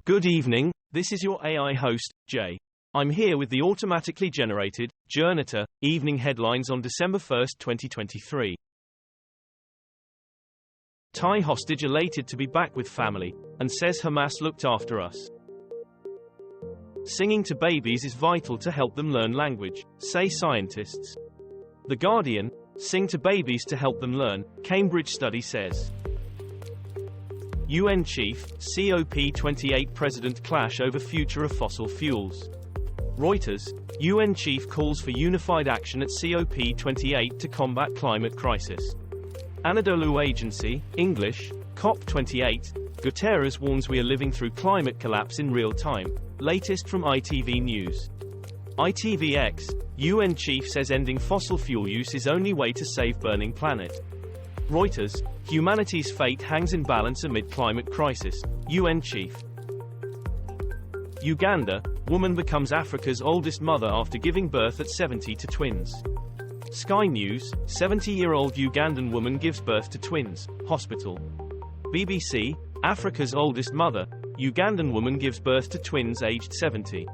Good evening, this is your AI host, Jay. I'm here with the automatically generated, Journato, evening headlines on December 1, 2023. Thai hostage elated to be back with family, and says Hamas looked after us. Singing to babies is vital to help them learn language, say scientists. The Guardian, sing to babies to help them learn, Cambridge study says. UN chief, COP28 president clash over future of fossil fuels. Reuters, UN chief calls for unified action at COP28 to combat climate crisis. Anadolu Agency, English, COP28, Guterres warns we are living through climate collapse in real time. Latest from ITV News. ITVX, UN chief says ending fossil fuel use is only way to save burning planet. Reuters, humanity's fate hangs in balance amid climate crisis, UN chief. Uganda, woman becomes Africa's oldest mother after giving birth at 70 to twins. Sky News, 70-year-old Ugandan woman gives birth to twins, hospital. BBC, Africa's oldest mother, Ugandan woman gives birth to twins aged 70.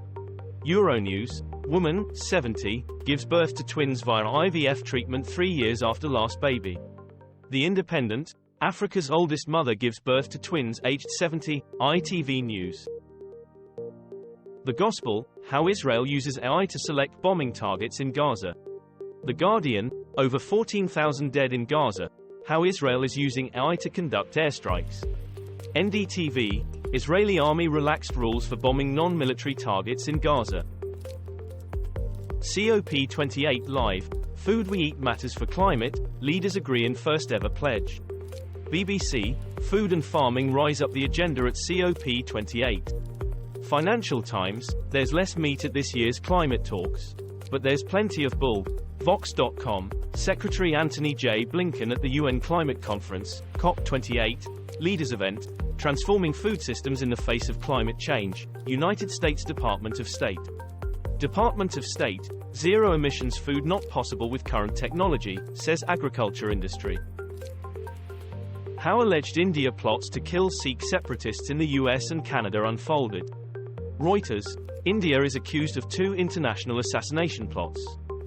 Euronews, woman, 70, gives birth to twins via IVF treatment 3 years after last baby. The Independent, Africa's oldest mother gives birth to twins aged 70, ITV News. The Gospel, how Israel uses AI to select bombing targets in Gaza. The Guardian, over 14,000 dead in Gaza, how Israel is using AI to conduct airstrikes. NDTV, Israeli army relaxed rules for bombing non-military targets in Gaza. COP28 Live, food we eat matters for climate, leaders agree in first ever pledge. BBC, food and farming rise up the agenda at COP28. Financial Times, there's less meat at this year's climate talks. But there's plenty of bull. Vox.com, Secretary Antony J. Blinken at the UN Climate Conference, COP28, Leaders Event, Transforming Food Systems in the Face of Climate Change, United States Department of State. Department of State, zero emissions food not possible with current technology, says agriculture industry. How alleged India plots to kill Sikh separatists in the US and Canada unfolded. Reuters, India is accused of 2 international assassination plots.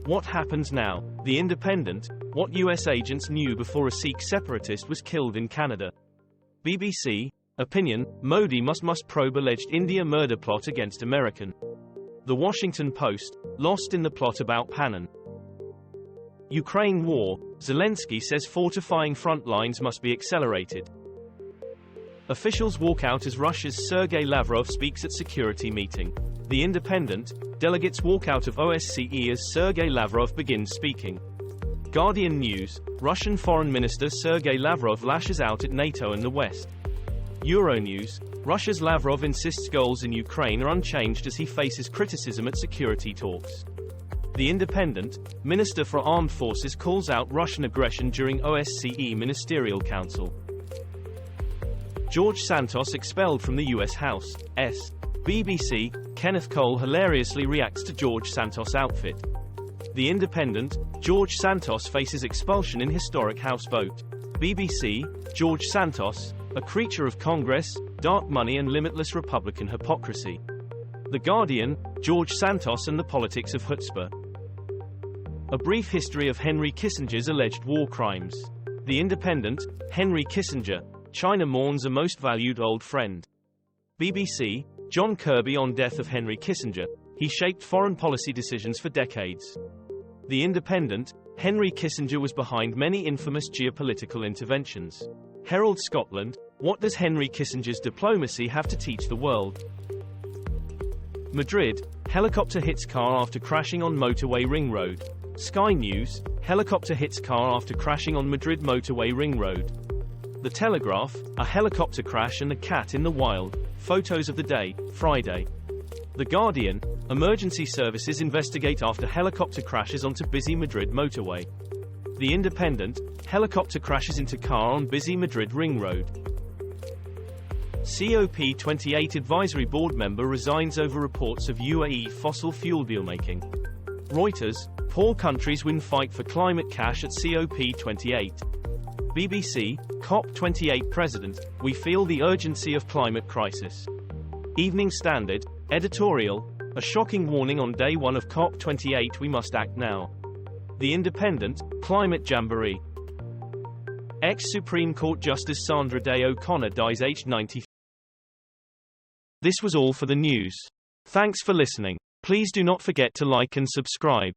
What happens now? The Independent, what US agents knew before a Sikh separatist was killed in Canada. BBC, opinion, Modi must probe alleged India murder plot against American. The Washington Post, lost in the plot about Pannon. Ukraine war, Zelensky says fortifying front lines must be accelerated. Officials walk out as Russia's Sergei Lavrov speaks at security meeting. The Independent, delegates walk out of OSCE as Sergei Lavrov begins speaking. Guardian News, Russian Foreign Minister Sergei Lavrov lashes out at NATO and the West. Euronews, Russia's Lavrov insists goals in Ukraine are unchanged as he faces criticism at security talks. The Independent, Minister for Armed Forces calls out Russian aggression during OSCE Ministerial Council. George Santos expelled from the US House. BBC, Kenneth Cole hilariously reacts to George Santos' outfit. The Independent, George Santos faces expulsion in historic House vote. BBC, George Santos, a creature of Congress, dark money and limitless Republican hypocrisy. The Guardian, George Santos and the politics of chutzpah. A brief history of Henry Kissinger's alleged war crimes. The Independent, Henry Kissinger, China mourns a most valued old friend. BBC, John Kirby on death of Henry Kissinger, he shaped foreign policy decisions for decades. The Independent, Henry Kissinger was behind many infamous geopolitical interventions. Herald Scotland, what does Henry Kissinger's diplomacy have to teach the world? Madrid, helicopter hits car after crashing on motorway ring road. Sky News, helicopter hits car after crashing on Madrid motorway ring road. The Telegraph, a helicopter crash and a cat in the wild, photos of the day, Friday. The Guardian, emergency services investigate after helicopter crashes onto busy Madrid motorway. The Independent, helicopter crashes into car on busy Madrid ring road. COP28 advisory board member resigns over reports of UAE fossil fuel dealmaking. Reuters, poor countries win fight for climate cash at COP28. BBC, COP28 President, we feel the urgency of climate crisis. Evening Standard, editorial, a shocking warning on day one of COP28, we must act now. The Independent, climate jamboree. Ex-Supreme Court Justice Sandra Day O'Connor dies aged 90. This was all for the news. Thanks for listening. Please do not forget to like and subscribe.